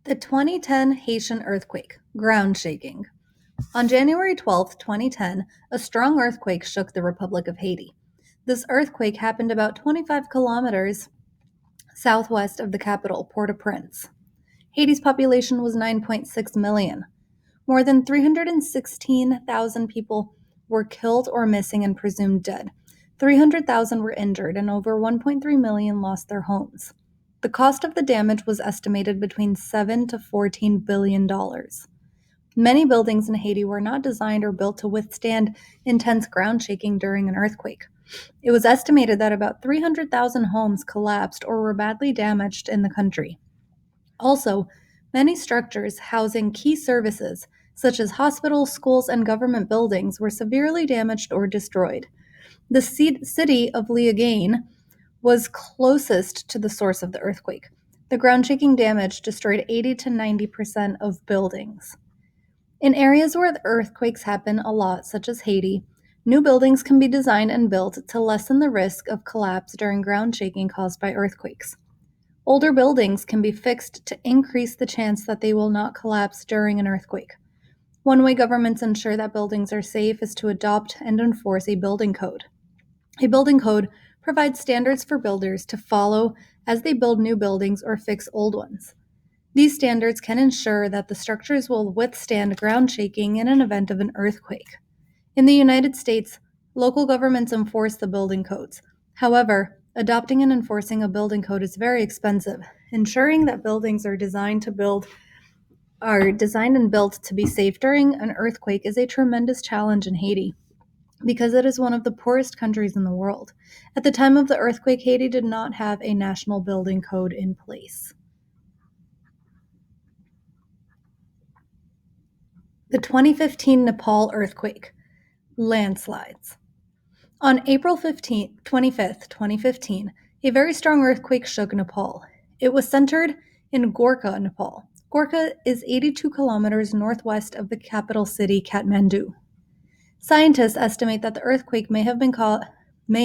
The 2010 Haitian earthquake, ground shaking. On January 12, 2010, a strong earthquake shook the Republic of Haiti. This earthquake happened about 25 kilometers southwest of the capital, Port-au-Prince. Haiti's population was 9.6 million. More than 316,000 people were killed or missing and presumed dead. 300,000 were injured, and over 1.3 million lost their homes. The cost of the damage was estimated between $7 to $14 billion. Many buildings in Haiti were not designed or built to withstand intense ground shaking during an earthquake. It was estimated that about 300,000 homes collapsed or were badly damaged in the country. Also, many structures housing key services, such as hospitals, schools, and government buildings, were severely damaged or destroyed. The city of Liagaine was closest to the source of the earthquake. The ground shaking damage destroyed 80 to 90% of buildings. In areas where the earthquakes happen a lot, such as Haiti, new buildings can be designed and built to lessen the risk of collapse during ground shaking caused by earthquakes. Older buildings can be fixed to increase the chance that they will not collapse during an earthquake. One way governments ensure that buildings are safe is to adopt and enforce a building code. A building code provides standards for builders to follow as they build new buildings or fix old ones. These standards can ensure that the structures will withstand ground shaking in an event of an earthquake. In the United States, local governments enforce the building codes. However, adopting and enforcing a building code is very expensive. Ensuring that buildings are designed and built to be safe during an earthquake is a tremendous challenge in Haiti, because it is one of the poorest countries in the world. At the time of the earthquake, Haiti did not have a national building code in place. The 2015 Nepal earthquake, landslides. On April 25th, 2015, a very strong earthquake shook Nepal. It was centered in Gorkha, Nepal. Gorkha is 82 kilometers northwest of the capital city, Kathmandu. Scientists estimate that the earthquake may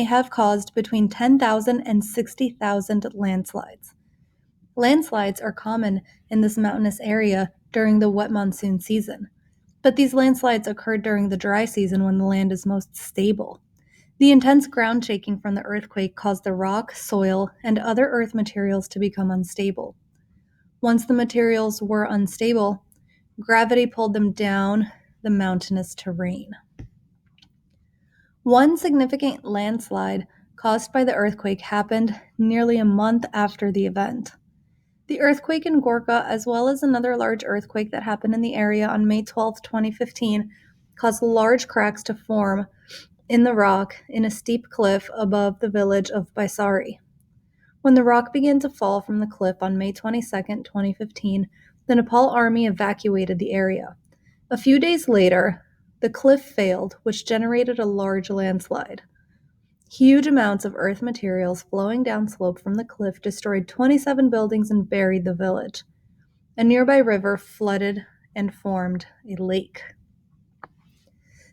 have caused between 10,000 and 60,000 landslides. Landslides are common in this mountainous area during the wet monsoon season, but these landslides occurred during the dry season when the land is most stable. The intense ground shaking from the earthquake caused the rock, soil, and other earth materials to become unstable. Once the materials were unstable, gravity pulled them down the mountainous terrain. One significant landslide caused by the earthquake happened nearly a month after the event. The earthquake in Gorkha, as well as another large earthquake that happened in the area on May 12, 2015, caused large cracks to form in the rock in a steep cliff above the village of Baisari. When the rock began to fall from the cliff on May 22, 2015, the Nepal army evacuated the area. A few days later, the cliff failed, which generated a large landslide. Huge amounts of earth materials flowing downslope from the cliff destroyed 27 buildings and buried the village. A nearby river flooded and formed a lake.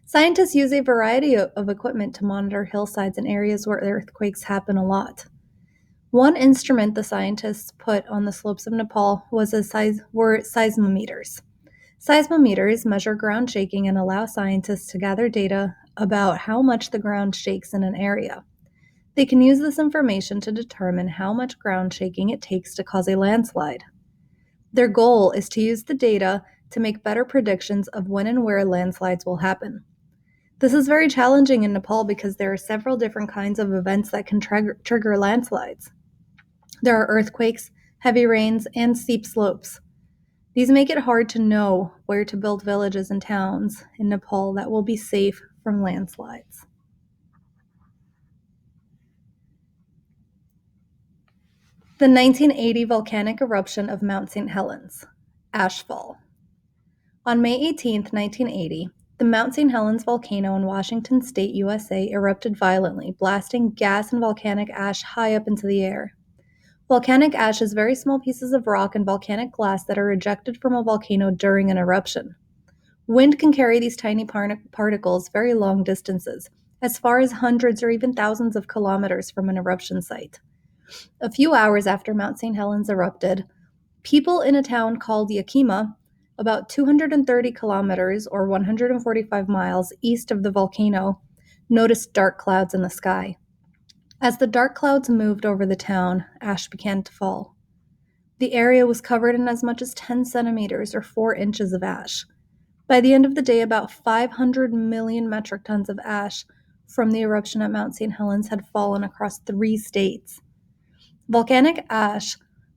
Scientists use a variety of equipment to monitor hillsides in areas where earthquakes happen a lot. One instrument the scientists put on the slopes of Nepal were seismometers. Seismometers measure ground shaking and allow scientists to gather data about how much the ground shakes in an area. They can use this information to determine how much ground shaking it takes to cause a landslide. Their goal is to use the data to make better predictions of when and where landslides will happen. This is very challenging in Nepal because there are several different kinds of events that can trigger landslides. There are earthquakes, heavy rains, and steep slopes. These make it hard to know where to build villages and towns in Nepal that will be safe from landslides. The 1980 volcanic eruption of Mount St. Helens, ashfall. On May 18, 1980, the Mount St. Helens volcano in Washington State, USA, erupted violently, blasting gas and volcanic ash high up into the air. Volcanic ash is very small pieces of rock and volcanic glass that are ejected from a volcano during an eruption. Wind can carry these tiny particles very long distances, as far as hundreds or even thousands of kilometers from an eruption site. A few hours after Mount St. Helens erupted, People in a town called Yakima, about 230 kilometers or 145 miles east of the volcano, noticed dark clouds in the sky. As the dark clouds moved over the town, ash began to fall. The area was covered in as much as 10 centimeters or 4 inches of ash. By the end of the day, about 500 million metric tons of ash from the eruption at Mount St. Helens had fallen across 3 states. Volcanic ash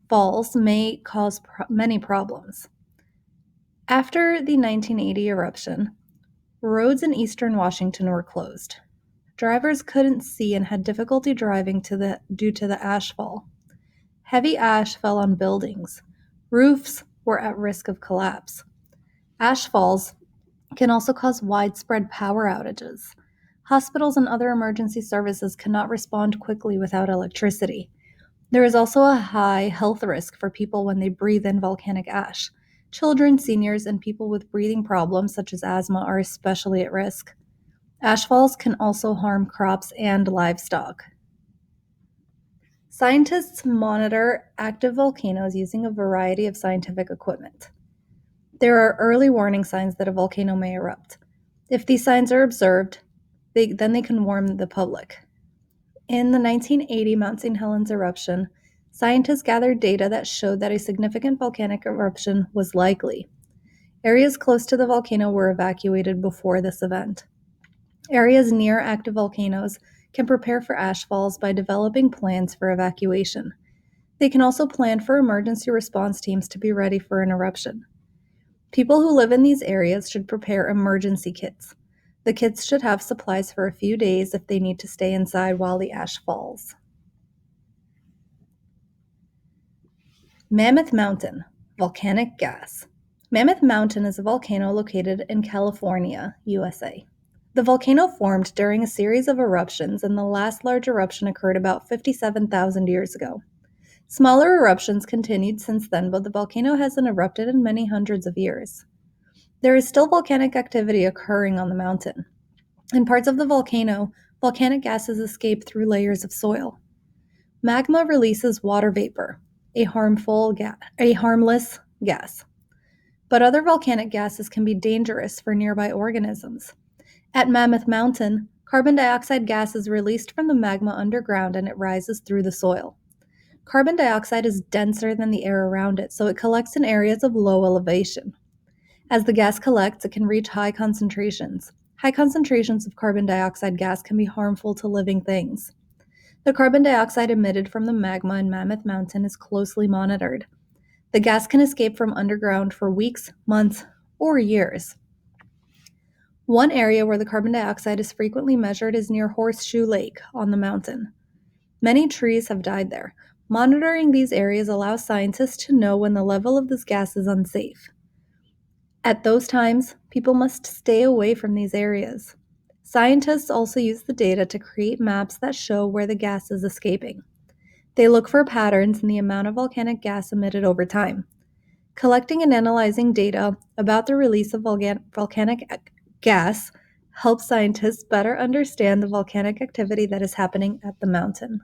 falls may cause many problems. After the 1980 eruption, roads in eastern Washington were closed. Drivers couldn't see and had difficulty driving due to the ashfall. Heavy ash fell on buildings. Roofs were at risk of collapse. Ash falls can also cause widespread power outages. Hospitals and other emergency services cannot respond quickly without electricity. There is also a high health risk for people when they breathe in volcanic ash. Children, seniors, and people with breathing problems such as asthma are especially at risk. Ashfalls can also harm crops and livestock. Scientists monitor active volcanoes using a variety of scientific equipment. There are early warning signs that a volcano may erupt. If these signs are observed, then they can warn the public. In the 1980 Mount St. Helens eruption, scientists gathered data that showed that a significant volcanic eruption was likely. Areas close to the volcano were evacuated before this event. Areas near active volcanoes can prepare for ash falls by developing plans for evacuation. They can also plan for emergency response teams to be ready for an eruption. People who live in these areas should prepare emergency kits. The kits should have supplies for a few days if they need to stay inside while the ash falls. Mammoth Mountain, volcanic gas. Mammoth Mountain is a volcano located in California, USA. The volcano formed during a series of eruptions, and the last large eruption occurred about 57,000 years ago. Smaller eruptions continued since then, but the volcano hasn't erupted in many hundreds of years. There is still volcanic activity occurring on the mountain. In parts of the volcano, volcanic gases escape through layers of soil. Magma releases water vapor, a harmless gas. But other volcanic gases can be dangerous for nearby organisms. At Mammoth Mountain, carbon dioxide gas is released from the magma underground and it rises through the soil. Carbon dioxide is denser than the air around it, so it collects in areas of low elevation. As the gas collects, it can reach high concentrations. High concentrations of carbon dioxide gas can be harmful to living things. The carbon dioxide emitted from the magma in Mammoth Mountain is closely monitored. The gas can escape from underground for weeks, months, or years. One area where the carbon dioxide is frequently measured is near Horseshoe Lake on the mountain. Many trees have died there. Monitoring these areas allows scientists to know when the level of this gas is unsafe. At those times, people must stay away from these areas. Scientists also use the data to create maps that show where the gas is escaping. They look for patterns in the amount of volcanic gas emitted over time. Collecting and analyzing data about the release of volcanic gas helps scientists better understand the volcanic activity that is happening at the mountain.